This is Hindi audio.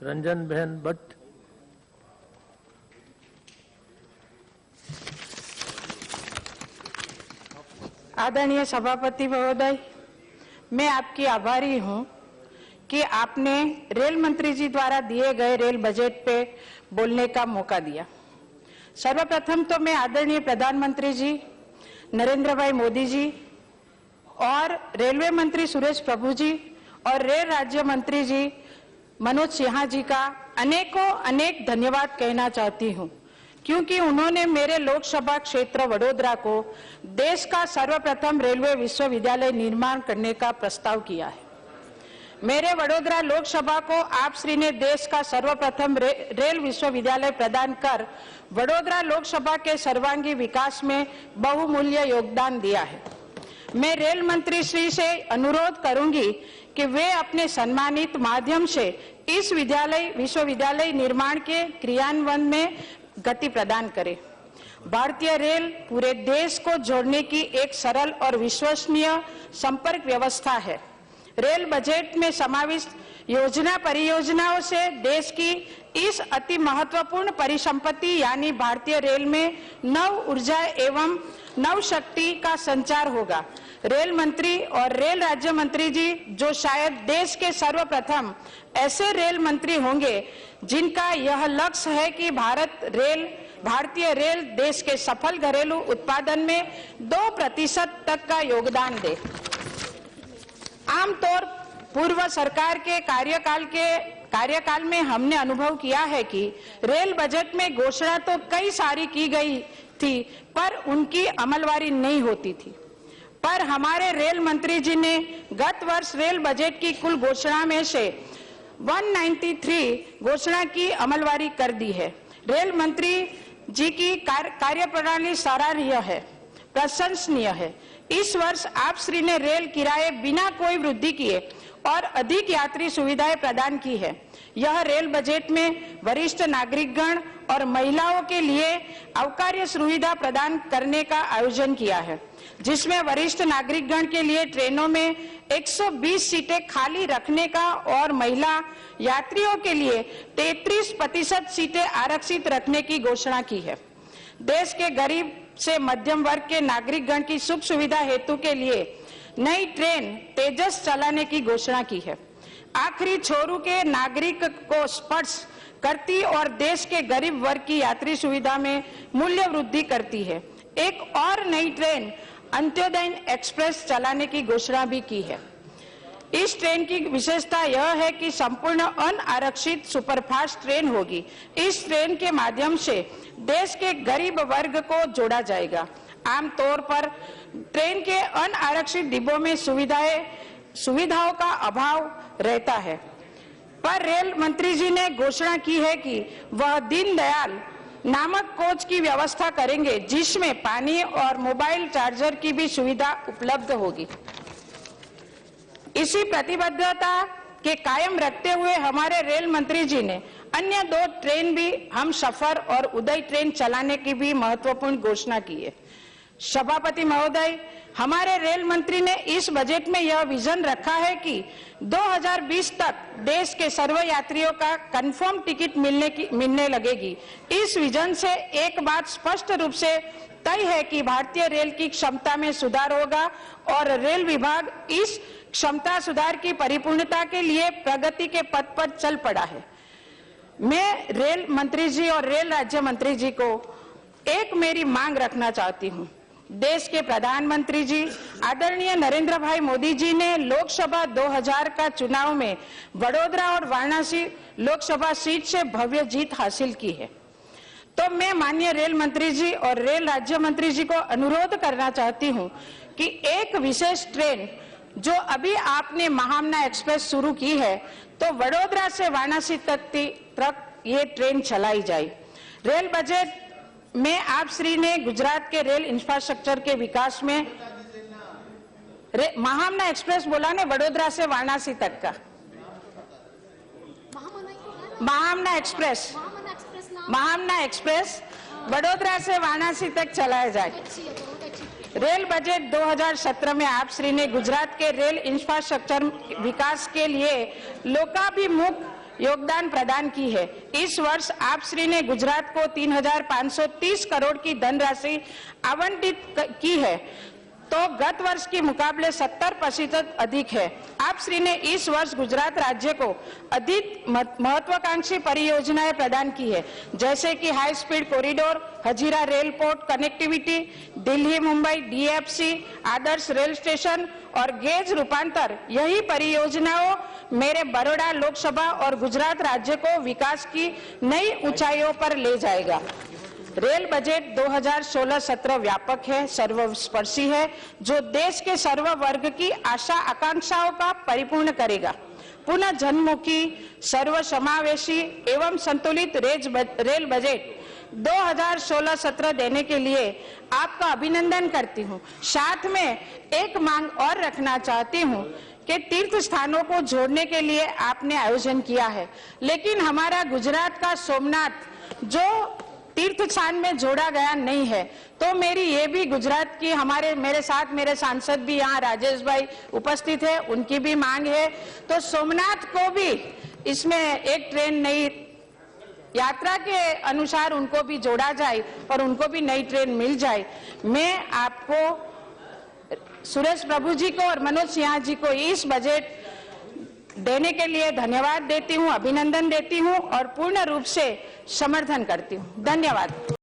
रंजन बहन भट्ट। आदरणीय सभापति महोदय, मैं आपकी आभारी हूं कि आपने रेल मंत्री जी द्वारा दिए गए रेल बजट पे बोलने का मौका दिया। सर्वप्रथम तो मैं आदरणीय प्रधानमंत्री जी नरेंद्र भाई मोदी जी और रेलवे मंत्री सुरेश प्रभु जी और रेल राज्य मंत्री जी मनोज सिन्हा जी का अनेक धन्यवाद कहना चाहती हूं, क्योंकि उन्होंने मेरे लोकसभा क्षेत्र वडोदरा को देश का सर्वप्रथम रेलवे विश्वविद्यालय निर्माण करने का प्रस्ताव किया है। मेरे वडोदरा लोकसभा को आप श्री ने देश का सर्वप्रथम रेल विश्वविद्यालय प्रदान कर वडोदरा लोकसभा के सर्वांगीण विकास में बहुमूल्य योगदान दिया है। मैं रेल मंत्री श्री से अनुरोध करूंगी कि वे अपने सम्मानित माध्यम से इस विश्वविद्यालय निर्माण के क्रियान्वयन में गति प्रदान करें। भारतीय रेल पूरे देश को जोड़ने की एक सरल और विश्वसनीय संपर्क व्यवस्था है। रेल बजट में समाविष्ट योजना परियोजनाओं से देश की इस अति महत्वपूर्ण परिसंपत्ति यानी भारतीय रेल में नव ऊर्जा एवं नव शक्ति का संचार होगा। रेल मंत्री और रेल राज्य मंत्री जी जो शायद देश के सर्वप्रथम ऐसे रेल मंत्री होंगे जिनका यह लक्ष्य है कि भारतीय रेल देश के सफल घरेलू उत्पादन में 2% तक का योगदान दे। आमतौर पूर्व सरकार के कार्यकाल में हमने अनुभव किया है कि रेल बजट में घोषणा तो कई सारी की गई थी पर उनकी अमलवारी नहीं होती थी, पर हमारे रेल मंत्री जी ने गत वर्ष रेल बजट की कुल घोषणा में से 193 घोषणा की अमलवारी कर दी है। रेल मंत्री जी की कार्यप्रणाली सराहनीय है, प्रशंसनीय है। इस वर्ष आप श्री ने रेल किराए बिना कोई वृद्धि किए और अधिक यात्री सुविधाएं प्रदान की है। यह रेल बजट में वरिष्ठ नागरिकगण और महिलाओं के लिए अवकार्य सुविधा प्रदान करने का आयोजन किया है, जिसमें वरिष्ठ नागरिकगण के लिए ट्रेनों में 120 सीटें खाली रखने का और महिला यात्रियों के लिए 33% सीटें आरक्षित रखने की घोषणा की है। देश के गरीब से मध्यम वर्ग के नागरिकगण की सुख सुविधा हेतु के लिए नई ट्रेन तेजस चलाने की घोषणा की है। आखिरी छोरू के नागरिक को स्पर्श करती और देश के गरीब वर्ग की यात्री सुविधा में मूल्य वृद्धि करती है। एक और नई ट्रेन अंत्योदय एक्सप्रेस चलाने की घोषणा भी की है। इस ट्रेन की विशेषता यह है कि संपूर्ण अनारक्षित सुपरफास्ट ट्रेन होगी। इस ट्रेन के माध्यम से देश के गरीब वर्ग को जोड़ा जाएगा। आमतौर पर ट्रेन के अनारक्षित डिब्बों में सुविधाओं का अभाव रहता है, पर रेल मंत्री जी ने घोषणा की है कि वह दीनदयाल नामक कोच की व्यवस्था करेंगे, जिसमें पानी और मोबाइल चार्जर की भी सुविधा उपलब्ध होगी। इसी प्रतिबद्धता के कायम रखते हुए हमारे रेल मंत्री जी ने अन्य 2 ट्रेन भी हम सफर और उदय ट्रेन चलाने की भी महत्वपूर्ण घोषणा की है। सभापति महोदय, हमारे रेल मंत्री ने इस बजट में यह विजन रखा है कि 2020 तक देश के सर्व यात्रियों का कंफर्म टिकट मिलने लगेगी। इस विजन से एक बात स्पष्ट रूप से तय है कि भारतीय रेल की क्षमता में सुधार होगा और रेल विभाग इस क्षमता सुधार की परिपूर्णता के लिए प्रगति के पथ पर चल पड़ा है। मैं रेल मंत्री जी और रेल राज्य मंत्री जी को एक मेरी मांग रखना चाहती हूं। देश के प्रधानमंत्री जी आदरणीय नरेंद्र भाई मोदी जी ने लोकसभा 2000 का चुनाव में वडोदरा और वाराणसी लोकसभा सीट से भव्य जीत हासिल की है। तो मैं माननीय रेल मंत्री जी और रेल राज्य मंत्री जी को अनुरोध करना चाहती हूं कि एक विशेष ट्रेन जो अभी आपने महामना एक्सप्रेस शुरू की है, तो वडोदरा से वाराणसी तक ये ट्रेन चलाई जाए। रेल बजट में आप श्री ने गुजरात के रेल इंफ्रास्ट्रक्चर के विकास में महामना एक्सप्रेस बोला ने, वडोदरा से वाराणसी तक का महामना एक्सप्रेस वडोदरा से वाराणसी तक चलाया जाए। रेल बजट 2017 में आप श्री ने गुजरात के रेल इंफ्रास्ट्रक्चर विकास के लिए लोकाभिमुख योगदान प्रदान की है। इस वर्ष आप श्री ने गुजरात को 3,530 करोड़ की धनराशि आवंटित की है, तो गत वर्ष के मुकाबले 70% अधिक है। आप श्री ने इस वर्ष गुजरात राज्य को अधिक महत्वाकांक्षी परियोजनाएं प्रदान की है, जैसे कि high speed corridor, Hazira rail port connectivity, Delhi Mumbai DFC, आदर्श रेल स्टेशन और गेज रूपांतर। यही परियोजनाओं मेरे बड़ौदा लोकसभा और गुजरात राज्य को विकास की नई ऊंचाइयों पर ले जाएगा। रेल बजट 2016-17 व्यापक है, सर्वस्पर्शी है, जो देश के सर्व वर्ग की आशा आकांक्षाओं का परिपूर्ण करेगा। पुनः जनमुखी, सर्वसमावेशी एवं संतुलित रेल बजट 2016-17 देने के लिए आपका अभिनंदन करती हूं। साथ में एक मांग और रखना चाहती हूं कि तीर्थ स्थानों को जोड़ने के लिए आपने आयोजन किया है, लेकिन हमारा गुजरात का सोमनाथ जो तीर्थ स्थान में जोड़ा गया नहीं है, तो मेरी ये भी गुजरात की मेरे साथ मेरे सांसद भी यहाँ राजेश भाई उपस्थित है, उनकी भी मांग है, तो सोमनाथ को भी इसमें एक ट्रेन नई यात्रा के अनुसार उनको भी जोड़ा जाए और उनको भी नई ट्रेन मिल जाए। मैं आपको सुरेश प्रभु जी को और मनोज सिन्हा जी को इस बजट देने के लिए धन्यवाद देती हूं, अभिनंदन देती हूं और पूर्ण रूप से समर्थन करती हूं। धन्यवाद।